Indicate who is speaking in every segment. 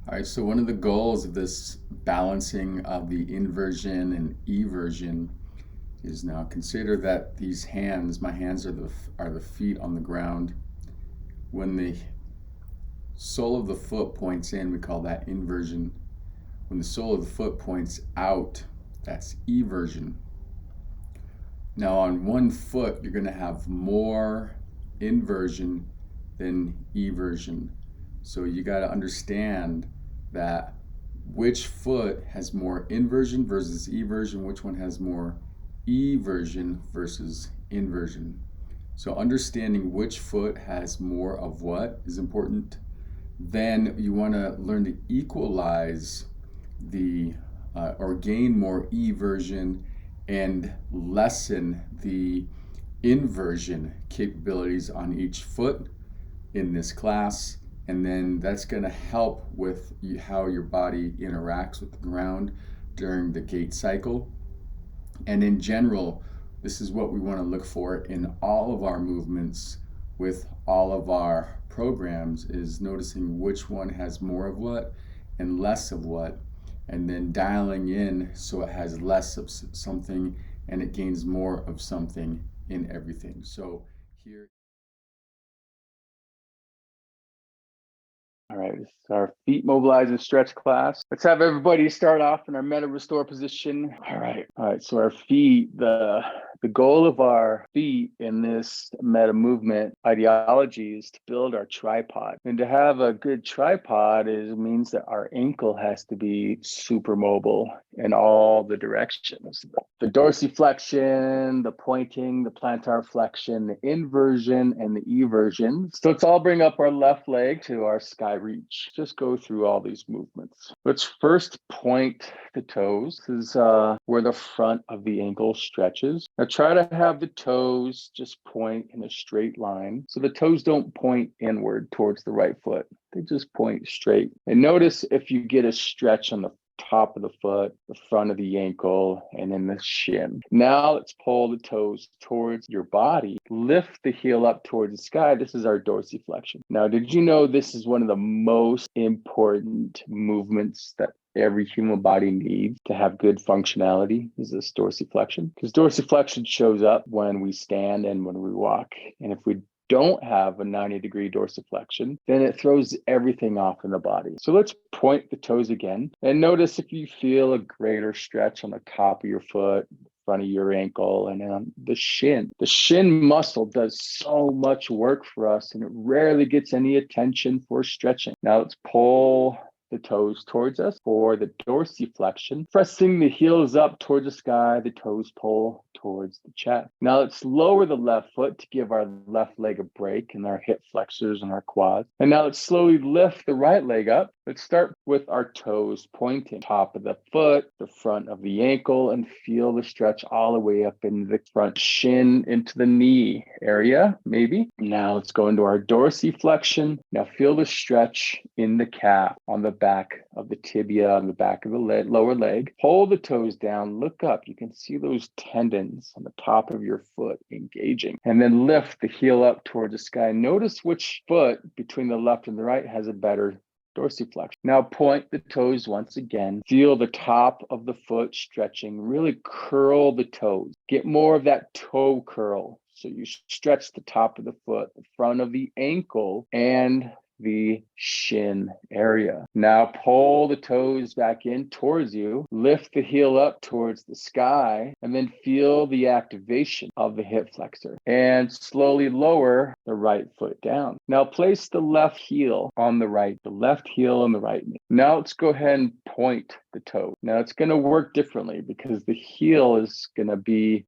Speaker 1: All right, so one of the goals of this balancing of the inversion and eversion is now consider that these hands, my hands are the feet on the ground. When the sole of the foot points in, we call that inversion. When the sole of the foot points out, that's eversion. Now on one foot, you're going to have more inversion than eversion. So you got to understand that which foot has more inversion versus eversion, which one has more eversion versus inversion. So understanding which foot has more of what is important. Then you want to learn to equalize the or gain more eversion and lessen the inversion capabilities on each foot in this class. And then that's going to help with how your body interacts with the ground during the gait cycle. And in general, this is what we want to look for in all of our movements with all of our programs, is noticing which one has more of what and less of what, and then dialing in so it has less of something and it gains more of something in everything. So here.
Speaker 2: All right, this is our feet mobilize and stretch class. Let's have everybody start off in our meta restore position. All right. So our feet, the goal of our feet in this meta movement ideology is to build our tripod. And to have a good tripod means that our ankle has to be super mobile in all the directions. The dorsiflexion, the pointing, the plantar flexion, the inversion, and the eversion. So let's all bring up our left leg to our sky reach. Just go through all these movements. Let's first point the toes. This is where the front of the ankle stretches. Now try to have the toes just point in a straight line. So the toes don't point inward towards the right foot. They just point straight. And notice if you get a stretch on the top of the foot, the front of the ankle, and then the shin. Now let's pull the toes towards your body. Lift the heel up towards the sky. This is our dorsiflexion. Now, did you know this is one of the most important movements that every human body needs to have good functionality, is this dorsiflexion? Because dorsiflexion shows up when we stand and when we walk. And if we don't have a 90-degree dorsiflexion, then it throws everything off in the body. So let's point the toes again and notice if you feel a greater stretch on the top of your foot, front of your ankle, and then on the shin. The shin muscle does so much work for us and it rarely gets any attention for stretching. Now let's pull the toes towards us for the dorsiflexion. Pressing the heels up towards the sky, the toes pull towards the chest. Now let's lower the left foot to give our left leg a break and our hip flexors and our quads. And now let's slowly lift the right leg up. Let's start with our toes pointing. Top of the foot, the front of the ankle, and feel the stretch all the way up in the front shin into the knee area, maybe. Now let's go into our dorsiflexion. Now feel the stretch in the calf, on the back of the tibia, on the back of the lower leg. Hold the toes down, look up. You can see those tendons on the top of your foot engaging. And then lift the heel up towards the sky. Notice which foot between the left and the right has a better dorsiflexion. Now point the toes once again. Feel the top of the foot stretching. Really curl the toes. Get more of that toe curl. So you stretch the top of the foot, the front of the ankle, and the shin area. Now pull the toes back in towards you, lift the heel up towards the sky, and then feel the activation of the hip flexor and slowly lower the right foot down. Now place the left heel on the right, the left heel on the right knee. Now let's go ahead and point the toe. Now it's going to work differently because the heel is going to be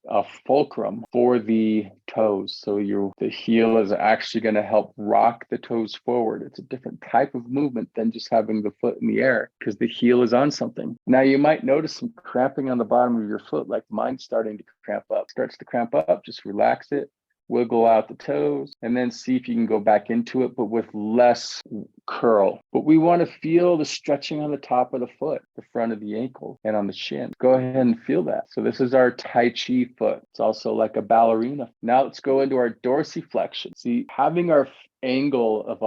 Speaker 2: a fulcrum for the toes. So the heel is actually going to help rock the toes forward. It's a different type of movement than just having the foot in the air because the heel is on something. Now you might notice some cramping on the bottom of your foot, like mine's starting to cramp up. Starts to cramp up, just relax it. Wiggle out the toes and then see if you can go back into it, but with less curl. But we want to feel the stretching on the top of the foot, the front of the ankle, and on the shin. Go ahead and feel that. So this is our Tai Chi foot. It's also like a ballerina. Now let's go into our dorsiflexion. See, having our the angle of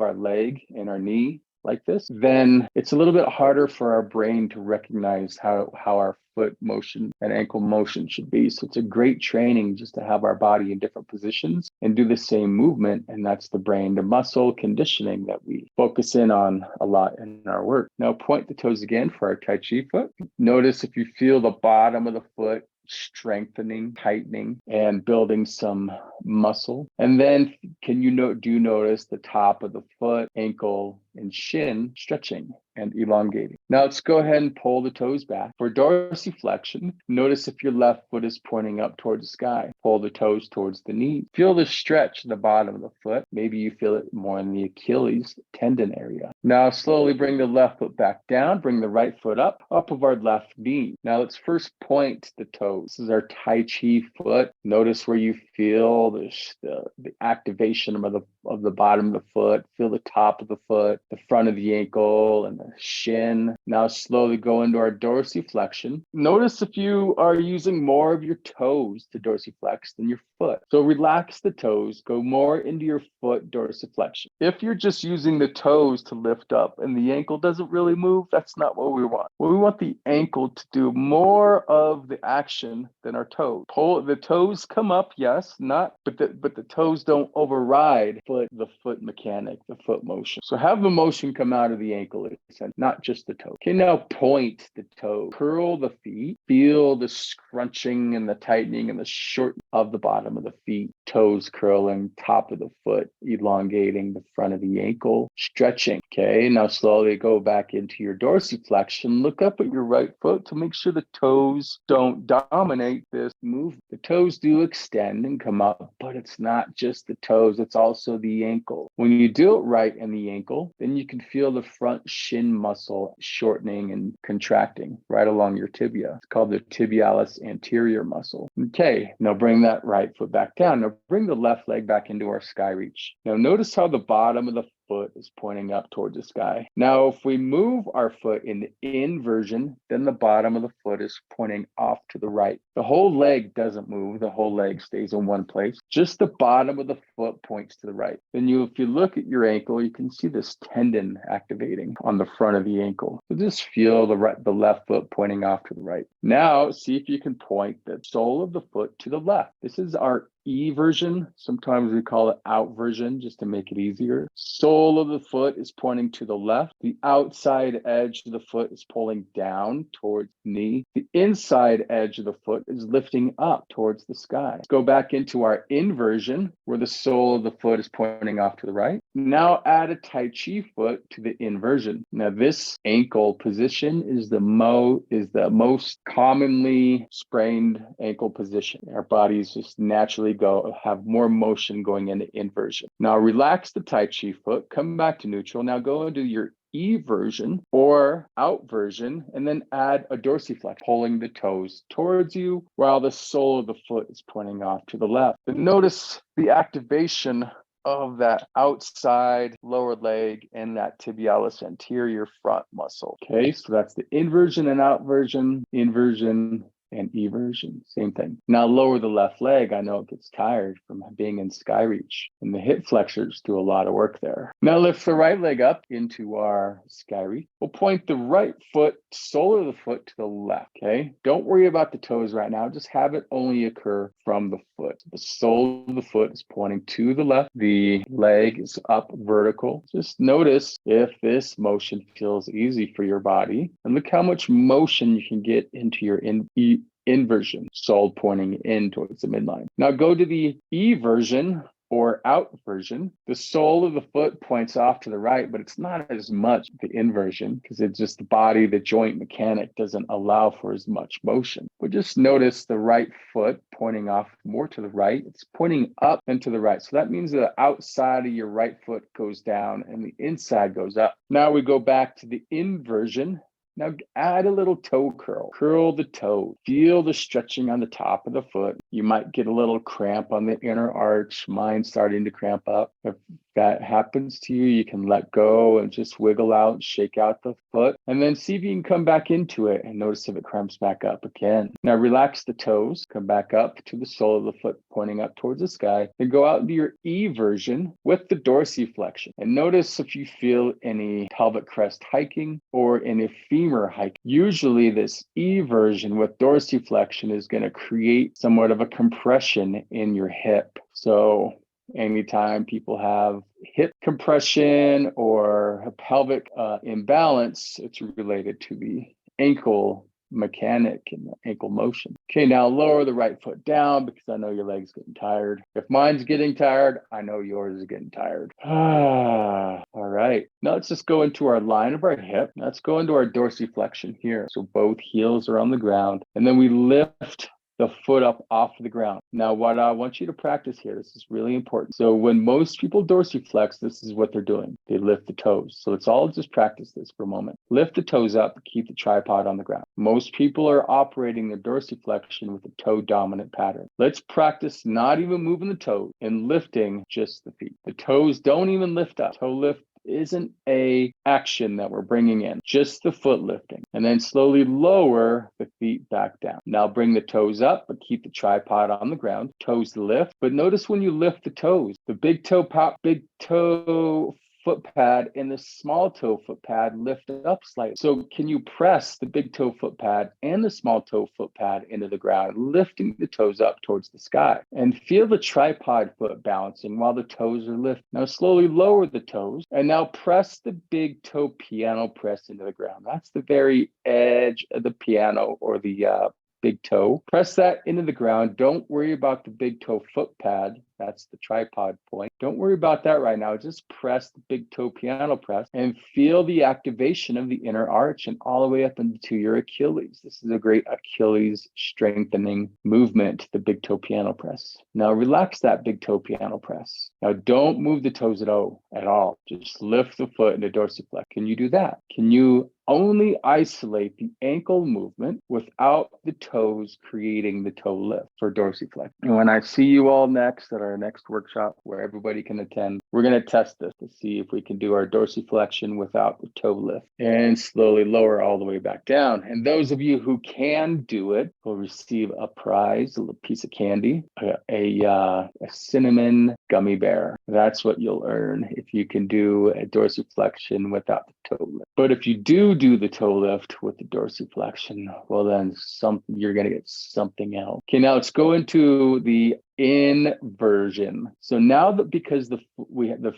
Speaker 2: our leg and our knee like this, then it's a little bit harder for our brain to recognize how our foot motion and ankle motion should be. So it's a great training just to have our body in different positions and do the same movement. And that's the brain to muscle conditioning that we focus in on a lot in our work. Now point the toes again for our Tai Chi foot. Notice if you feel the bottom of the foot strengthening, tightening, and building some muscle. And then do you notice the top of the foot, ankle, and shin stretching and elongating? Now let's go ahead and pull the toes back. For dorsiflexion, notice if your left foot is pointing up towards the sky. Pull the toes towards the knee. Feel the stretch at the bottom of the foot. Maybe you feel it more in the Achilles tendon area. Now slowly bring the left foot back down. Bring the right foot up of our left knee. Now let's first point the toes. This is our Tai Chi foot. Notice where you feel the activation of the bottom of the foot. Feel the top of the foot, the front of the ankle, and the shin. Now slowly go into our dorsiflexion. Notice if you are using more of your toes to dorsiflex than your foot. So relax the toes, go more into your foot dorsiflexion. If you're just using the toes to lift up and the ankle doesn't really move, that's not what we want. Well, we want the ankle to do more of the action than our toes. Pull the toes come up, yes, but the toes don't override the foot mechanic, the foot motion. So have the motion come out of the ankle, not just the toe. Okay, now point the toe, curl the feet, feel the scrunching and the tightening and the short of the bottom of the feet, toes curling, top of the foot, elongating the front of the ankle, stretching. Okay, now slowly go back into your dorsiflexion. Look up at your right foot to make sure the toes don't dominate this movement. The toes do extend and come up, but it's not just the toes, it's also the ankle. When you do it right in the ankle, then you can feel the front shin muscle shortening and contracting right along your tibia. It's called the tibialis anterior muscle. Okay, now bring that right foot back down. Now bring the left leg back into our sky reach. Now notice how the bottom of the foot is pointing up towards the sky. Now, if we move our foot in the inversion, then the bottom of the foot is pointing off to the right. The whole leg doesn't move. The whole leg stays in one place. Just the bottom of the foot points to the right. Then if you look at your ankle, you can see this tendon activating on the front of the ankle. So just feel the left foot pointing off to the right. Now, see if you can point the sole of the foot to the left. This is our E version. Sometimes we call it out version just to make it easier. Sole of the foot is pointing to the left. The outside edge of the foot is pulling down towards the knee. The inside edge of the foot is lifting up towards the sky. Let's go back into our inversion where the sole of the foot is pointing off to the right. Now add a Tai Chi foot to the inversion. Now this ankle position is the most commonly sprained ankle position. Our bodies just naturally have more motion going into inversion. Now relax the Tai Chi foot, come back to neutral. Now go into your E version or out version, and then add a dorsiflex, pulling the toes towards you while the sole of the foot is pointing off to the left. But notice the activation of that outside lower leg and that tibialis anterior front muscle. Okay, so that's the inversion and out version, inversion and eversion, same thing. Now lower the left leg. I know it gets tired from being in sky reach, and the hip flexors do a lot of work there. Now lift the right leg up into our sky reach. We'll point the right foot, sole of the foot to the left, okay? Don't worry about the toes right now. Just have it only occur from the foot. The sole of the foot is pointing to the left. The leg is up vertical. Just notice if this motion feels easy for your body, and look how much motion you can get into your inversion, sole pointing in towards the midline. Now go to the E version or out version. The sole of the foot points off to the right, but it's not as much the inversion because it's just the body, the joint mechanic doesn't allow for as much motion. But just notice the right foot pointing off more to the right. It's pointing up and to the right. So that means the outside of your right foot goes down and the inside goes up. Now we go back to the inversion. Now add a little toe curl. Curl the toe. Feel the stretching on the top of the foot. You might get a little cramp on the inner arch. Mine's starting to cramp up. If that happens to you, you can let go and just wiggle out, shake out the foot, and then see if you can come back into it and notice if it cramps back up again. Now relax the toes, come back up to the sole of the foot pointing up towards the sky, then go out into your E version with the dorsiflexion. And notice if you feel any pelvic crest hiking or any femur hike. Usually this E version with dorsiflexion is going to create somewhat of a compression in your hip. So anytime people have hip compression or a pelvic imbalance, it's related to the ankle mechanic and the ankle motion. Okay, now lower the right foot down because I know your leg's getting tired. If mine's getting tired, I know yours is getting tired. All right. Now let's just go into our line of our hip. Let's go into our dorsiflexion here. So both heels are on the ground, and then we lift the foot up off the ground. Now, what I want you to practice here, this is really important. So when most people dorsiflex, this is what they're doing. They lift the toes. So let's all just practice this for a moment. Lift the toes up, keep the tripod on the ground. Most people are operating their dorsiflexion with a toe dominant pattern. Let's practice not even moving the toes and lifting just the feet. The toes don't even lift up. Toe lift isn't a action that we're bringing in, just the foot lifting, and then slowly lower the feet back down. Now bring the toes up, but keep the tripod on the ground. Toes lift, but notice when you lift the toes, the big toe foot pad and the small toe foot pad lift up slightly. So can you press the big toe foot pad and the small toe foot pad into the ground, lifting the toes up towards the sky, and feel the tripod foot balancing while the toes are lifted. Now slowly lower the toes and now press the big toe piano press into the ground. That's the very edge of the piano or the big toe. Press that into the ground. Don't worry about the big toe foot pad. That's the tripod point. Don't worry about that right now. Just press the big toe piano press and feel the activation of the inner arch and all the way up into your Achilles. This is a great Achilles strengthening movement, the big toe piano press. Now relax that big toe piano press. Now don't move the toes at all. Just lift the foot into dorsiflex. Can you do that? Can you only isolate the ankle movement without the toes creating the toe lift for dorsiflex? And when I see you all next at our next workshop where everybody can attend, we're going to test this to see if we can do our dorsiflexion without the toe lift and slowly lower all the way back down. And those of you who can do it will receive a prize, a little piece of candy, a cinnamon gummy bear. That's what you'll earn if you can do a dorsiflexion without the toe lift. But if you do the toe lift with the dorsiflexion, well then you're going to get something else. Okay, now let's go into the inversion. So now that because the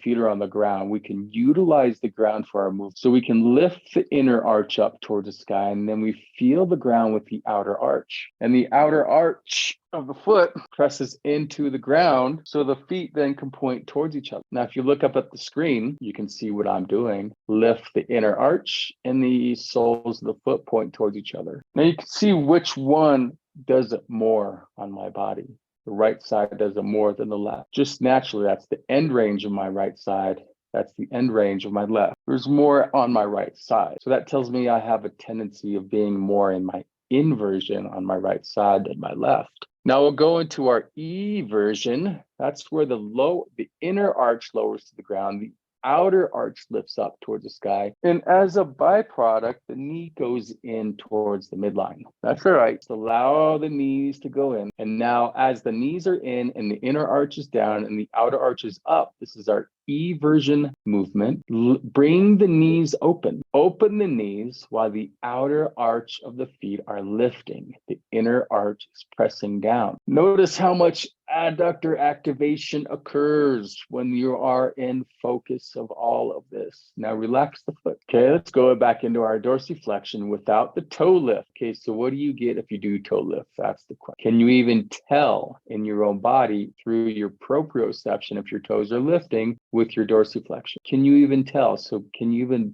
Speaker 2: feet are on the ground, we can utilize the ground for our move. So we can lift the inner arch up towards the sky, and then we feel the ground with the outer arch. And the outer arch of the foot presses into the ground, so the feet then can point towards each other. Now, if you look up at the screen, you can see what I'm doing. Lift the inner arch, and the soles of the foot point towards each other. Now you can see which one does it more on my body. The right side does it more than the left. Just naturally, that's the end range of my right side. That's the end range of my left. There's more on my right side. So that tells me I have a tendency of being more in my inversion on my right side than my left. Now we'll go into our E version. That's where the inner arch lowers to the ground. The outer arch lifts up towards the sky. And as a byproduct, the knee goes in towards the midline. That's all right. Just allow the knees to go in. And now as the knees are in and the inner arch is down and the outer arch is up, this is our E version movement. Bring the knees open. Open the knees while the outer arch of the feet are lifting. The inner arch is pressing down. Notice how much adductor activation occurs when you are in focus of all of this. Now relax the foot. Okay, let's go back into our dorsiflexion without the toe lift. Okay, so what do you get if you do toe lift? That's the question. Can you even tell in your own body through your proprioception if your toes are lifting with your dorsiflexion? Can you even tell? So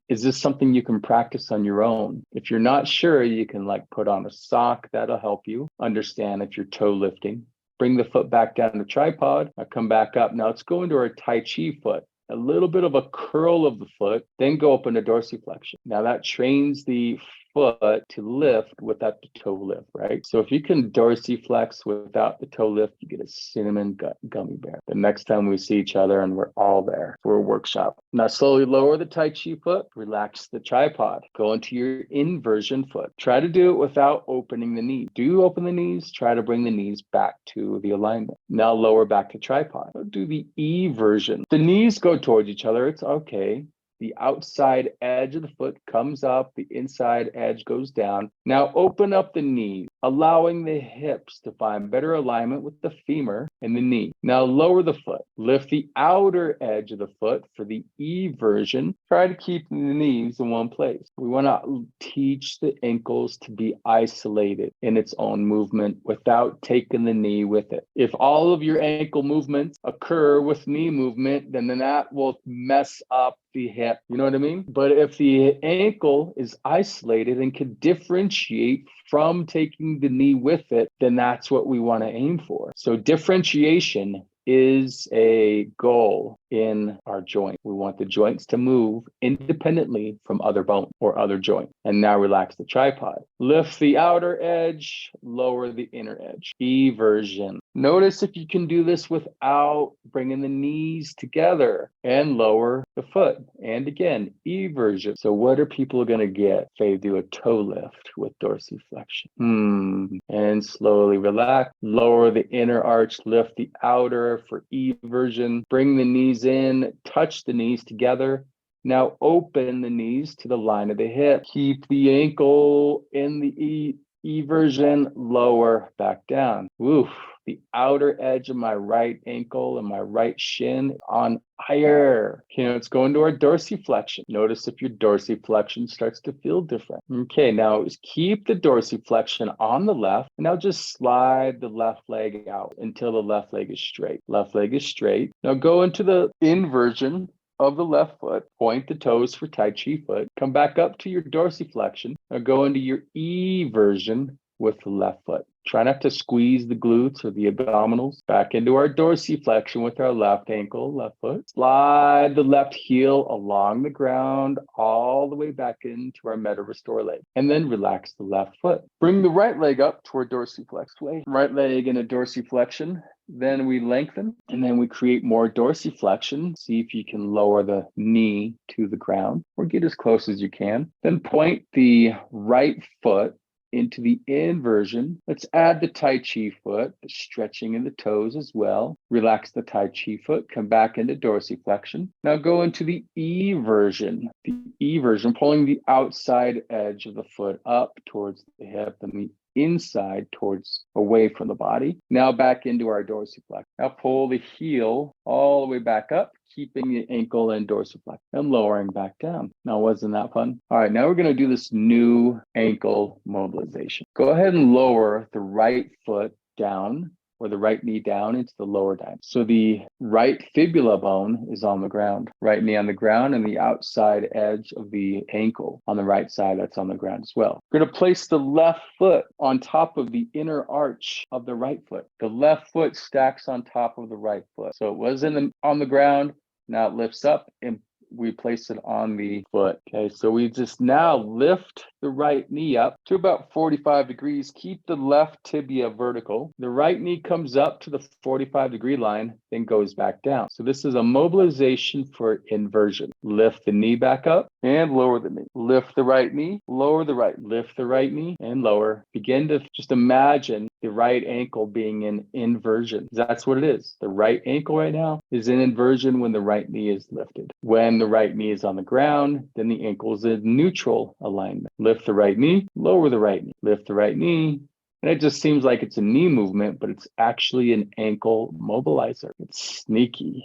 Speaker 2: is this something you can practice on your own? If you're not sure, you can put on a sock. That'll help you understand if you're toe lifting. Bring the foot back down the tripod. Now come back up. Now let's go into our Tai Chi foot. A little bit of a curl of the foot, then go up into dorsiflexion. Now that trains the foot to lift without the toe lift, right? So if you can dorsiflex without the toe lift, you get a cinnamon gummy bear. The next time we see each other and we're all there for a workshop. Now slowly lower the Tai Chi foot, relax the tripod, go into your inversion foot. Try to do it without opening the knee. Do open the knees, try to bring the knees back to the alignment. Now lower back to tripod. Do the E version. The knees go towards each other, it's okay. The outside edge of the foot comes up, the inside edge goes down. Now open up the knees, allowing the hips to find better alignment with the femur and the knee. Now lower the foot, lift the outer edge of the foot for the E version. Try to keep the knees in one place. We want to teach the ankles to be isolated in its own movement without taking the knee with it. If all of your ankle movements occur with knee movement, then that will mess up the hip. You know what I mean? But if the ankle is isolated and can differentiate from taking the knee with it, then that's what we want to aim for. So differentiation is a goal in our joint. We want the joints to move independently from other bone or other joint. And now relax the tripod. Lift the outer edge, lower the inner edge. Eversion. Notice if you can do this without bringing the knees together and lower the foot. And again, eversion. So what are people going to get if they do a toe lift with dorsiflexion? And slowly relax. Lower the inner arch, lift the outer for eversion. Bring the knees in, touch the knees together. Now open the knees to the line of the hip. Keep the ankle in the eversion, lower back down. Oof. The outer edge of my right ankle and my right shin on higher. Okay, let's go into our dorsiflexion. Notice if your dorsiflexion starts to feel different. Okay, now keep the dorsiflexion on the left. And now just slide the left leg out until the left leg is straight. Left leg is straight. Now go into the inversion of the left foot, point the toes for Tai Chi foot, come back up to your dorsiflexion. Now go into your eversion with the left foot. Try not to squeeze the glutes or the abdominals. Back into our dorsiflexion with our left ankle, left foot. Slide the left heel along the ground all the way back into our meta restore leg. And then relax the left foot. Bring the right leg up toward dorsiflex. Right leg in a dorsiflexion. Then we lengthen and then we create more dorsiflexion. See if you can lower the knee to the ground or get as close as you can. Then point the right foot into the inversion. Let's add the Tai Chi foot, the stretching in the toes as well. Relax the Tai Chi foot, come back into dorsiflexion. Now go into the eversion. The eversion, pulling the outside edge of the foot up towards the hip and the inside towards away from the body. Now back into our dorsiflex. Now pull the heel all the way back up, keeping the ankle and dorsiflex and lowering back down. Now, wasn't that fun? All right, now we're going to do this new ankle mobilization. Go ahead and lower the right foot down or the right knee down into the lower dime. So the right fibula bone is on the ground, right knee on the ground, and the outside edge of the ankle on the right side, that's on the ground as well. We're going to place the left foot on top of the inner arch of the right foot. The left foot stacks on top of the right foot. So it was on the ground, now it lifts up and we place it on the foot. Okay, so we just now lift the right knee up to about 45 degrees. Keep the left tibia vertical. The right knee comes up to the 45-degree line, then goes back down. So this is a mobilization for inversion. Lift the knee back up and lower the knee. Lift the right knee, lower the right. Lift the right knee and lower. Begin to just imagine the right ankle being in inversion. That's what it is. The right ankle right now is in inversion when the right knee is lifted. When the right knee is on the ground, then the ankle is in neutral alignment. Lift the right knee, lower the right knee. Lift the right knee. And it just seems like it's a knee movement, but it's actually an ankle mobilizer. It's sneaky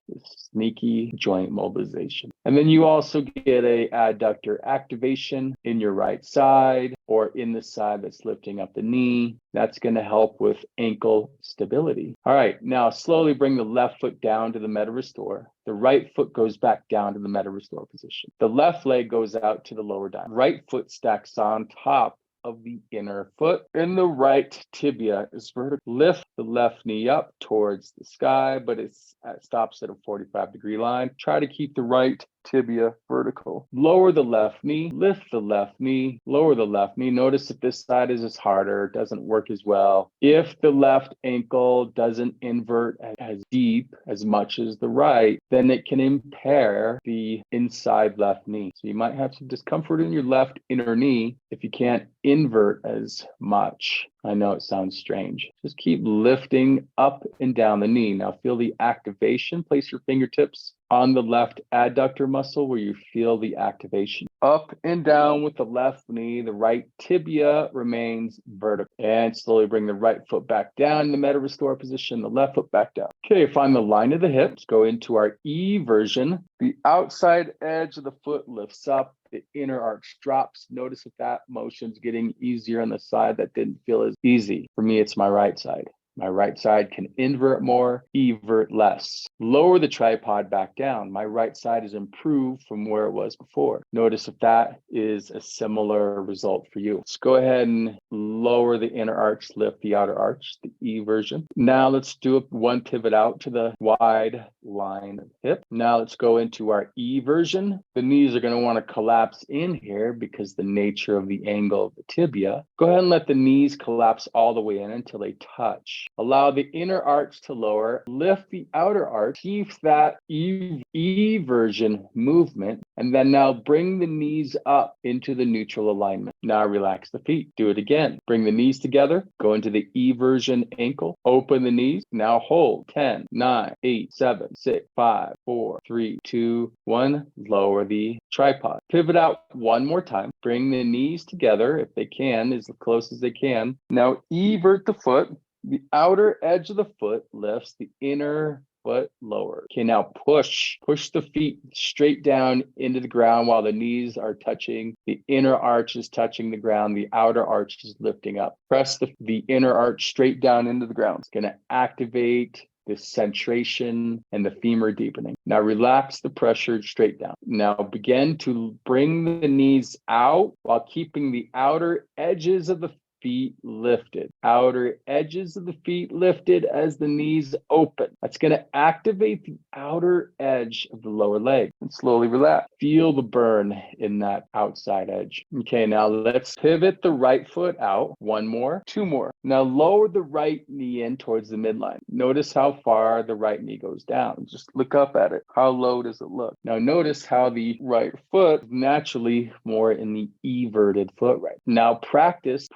Speaker 2: joint mobilization. And then you also get a adductor activation in your right side or in the side that's lifting up the knee. That's going to help with ankle stability. All right, now slowly bring the left foot down to the meta restore. The right foot goes back down to the meta restore position. The left leg goes out to the lower dime. Right foot stacks on top of the inner foot, and the right tibia is vertical. Lift the left knee up towards the sky, but it stops at a 45-degree line. Try to keep the right tibia vertical. Lower the left knee, lift the left knee, lower the left knee. Notice if this side is just harder, doesn't work as well. If the left ankle doesn't invert as deep as much as the right, then it can impair the inside left knee. So you might have some discomfort in your left inner knee if you can't invert as much. I know it sounds strange. Just keep lifting up and down the knee. Now feel the activation. Place your fingertips on the left adductor muscle where you feel the activation. Up and down with the left knee. The right tibia remains vertical. And slowly bring the right foot back down in the meta restore position, the left foot back down. Okay, find the line of the hips. Go into our E version. The outside edge of the foot lifts up. The inner arch drops. Notice if that motion's getting easier on the side that didn't feel as easy. For me, it's my right side. My right side can invert more, evert less. Lower the tripod back down. My right side is improved from where it was before. Notice if that is a similar result for you. Let's go ahead and lower the inner arch, lift the outer arch, the E version. Now let's do one pivot out to the wide line of hip. Now let's go into our E version. The knees are going to want to collapse in here because the nature of the angle of the tibia. Go ahead and let the knees collapse all the way in until they touch. Allow the inner arch to lower, lift the outer arch, keep that E version movement, and then now bring the knees up into the neutral alignment. Now relax the feet. Do it again. Bring the knees together, go into the E version ankle, open the knees, now hold 10, 9, 8, 7, 6, 5, 4, 3, 2, 1. Lower the tripod. Pivot out one more time. Bring the knees together if they can, as close as they can. Now evert the foot. The outer edge of the foot lifts, the inner foot lower. Okay, now push the feet straight down into the ground while the knees are touching. The inner arch is touching the ground. The outer arch is lifting up. Press the inner arch straight down into the ground. It's going to activate the centration and the femur deepening. Now relax the pressure straight down. Now begin to bring the knees out while keeping the outer edges of the feet lifted. Outer edges of the feet lifted as the knees open. That's going to activate the outer edge of the lower leg and slowly relax. Feel the burn in that outside edge. Okay, now let's pivot the right foot out. One more, two more. Now lower the right knee in towards the midline. Notice how far the right knee goes down. Just look up at it. How low does it look? Now notice how the right foot is naturally more in the everted foot right. Now practice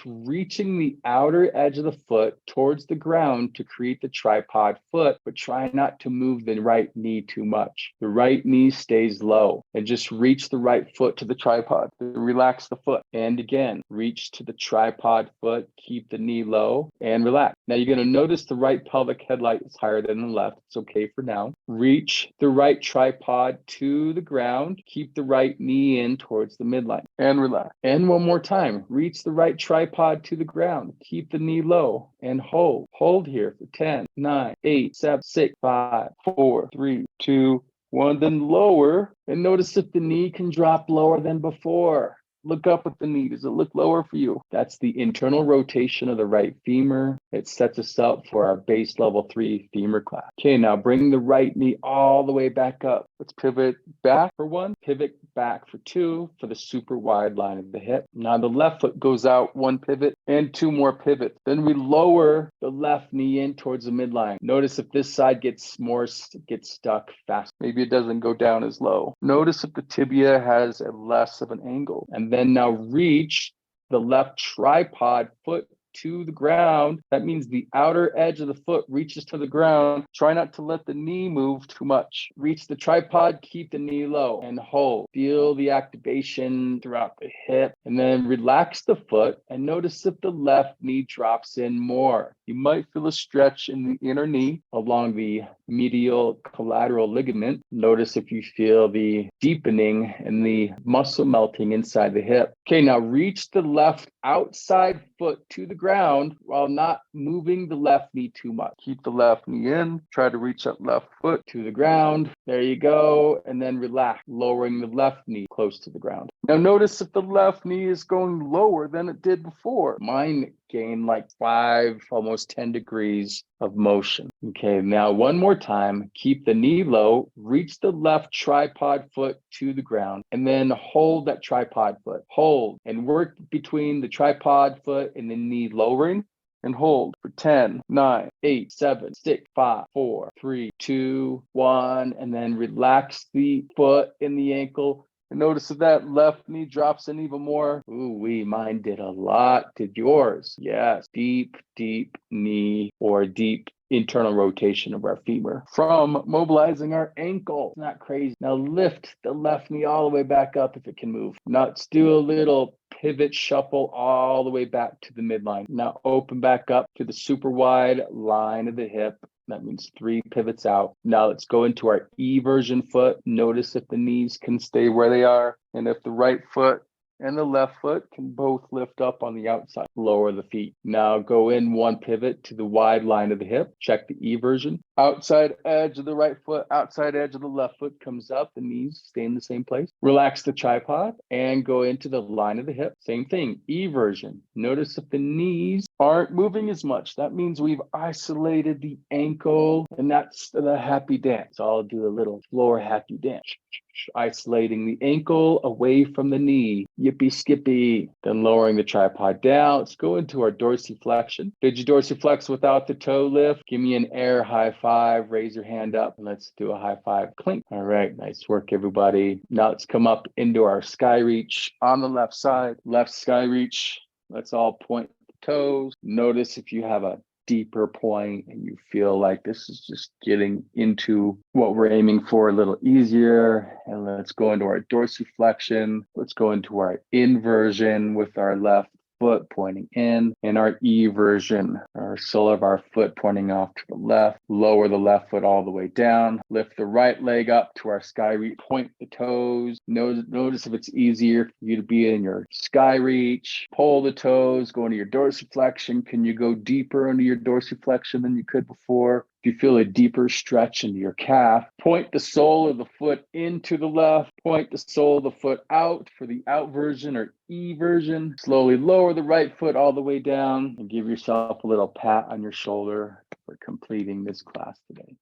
Speaker 2: reaching the outer edge of the foot towards the ground to create the tripod foot, but try not to move the right knee too much. The right knee stays low and just reach the right foot to the tripod. Relax the foot. And again, reach to the tripod foot, keep the knee low and relax. Now you're going to notice the right pelvic headlight is higher than the left. It's okay for now. Reach the right tripod to the ground. Keep the right knee in towards the midline and relax. And one more time, reach the right tripod to the ground. Keep the knee low and hold. Hold here for 10, 9, 8, 7, 6, 5, 4, 3, 2, 1. Then lower and notice if the knee can drop lower than before. Look up at the knee. Does it look lower for you? That's the internal rotation of the right femur. It sets us up for our base level 3 femur class. Okay, now bring the right knee all the way back up. Let's pivot back for 1, pivot back for 2 for the super wide line of the hip. Now the left foot goes out 1 pivot and 2 more pivots. Then we lower the left knee in towards the midline. Notice if this side gets stuck fast. Maybe it doesn't go down as low. Notice if the tibia has a less of an angle. And then now reach the left tripod foot to the ground. That means the outer edge of the foot reaches to the ground. Try not to let the knee move too much. Reach the tripod, keep the knee low and hold. Feel the activation throughout the hip and then relax the foot and notice if the left knee drops in more. You might feel a stretch in the inner knee along the medial collateral ligament. Notice if you feel the deepening and the muscle melting inside the hip. Okay, now reach the left outside foot to the ground while not moving the left knee too much. Keep the left knee in. Try to reach that left foot to the ground. There you go. And then relax, lowering the left knee close to the ground. Now notice if the left knee is going lower than it did before. Mine gained like 5, almost 10 degrees of motion. Okay, now one more time, keep the knee low, reach the left tripod foot to the ground, and then hold that tripod foot. Hold and work between the tripod foot and the knee lowering. And hold for 10, 9, 8, 7, 6, 5, 4, 3, 2, 1, and then relax the foot and the ankle. And notice if that left knee drops in even more. Ooh, mine did a lot. Did yours? Yes. Deep, deep knee or deep internal rotation of our femur from mobilizing our ankle. It's not crazy. Now lift the left knee all the way back up if it can move. Now let's do a little pivot shuffle all the way back to the midline. Now open back up to the super wide line of the hip. That means 3 pivots out. Now let's go into our eversion foot. Notice if the knees can stay where they are. And if the right foot and the left foot can both lift up on the outside. Lower the feet. Now go in 1 pivot to the wide line of the hip. Check the eversion. Outside edge of the right foot, outside edge of the left foot comes up. The knees stay in the same place. Relax the tripod and go into the line of the hip. Same thing, eversion. Notice if the knees aren't moving as much. That means we've isolated the ankle, and that's the happy dance. So I'll do a little floor happy dance. Isolating the ankle away from the knee. Yippee skippy. Then lowering the tripod down. Let's go into our dorsiflexion. Did you dorsiflex without the toe lift? Give me an air high five. Raise your hand up and let's do a high five. Clink. All right. Nice work, everybody. Now let's come up into our sky reach on the left side. Left sky reach. Let's all point the toes. Notice if you have a deeper point and you feel like this is just getting into what we're aiming for a little easier. And let's go into our dorsiflexion. Let's go into our inversion with our left foot pointing in, and our eversion, our sole of our foot pointing off to the left. Lower the left foot all the way down. Lift the right leg up to our sky reach. Point the toes. Notice if it's easier for you to be in your sky reach. Pull the toes. Go into your dorsiflexion. Can you go deeper into your dorsiflexion than you could before? If you feel a deeper stretch into your calf, point the sole of the foot into the left, point the sole of the foot out for the outversion or eversion. Slowly lower the right foot all the way down and give yourself a little pat on your shoulder for completing this class today.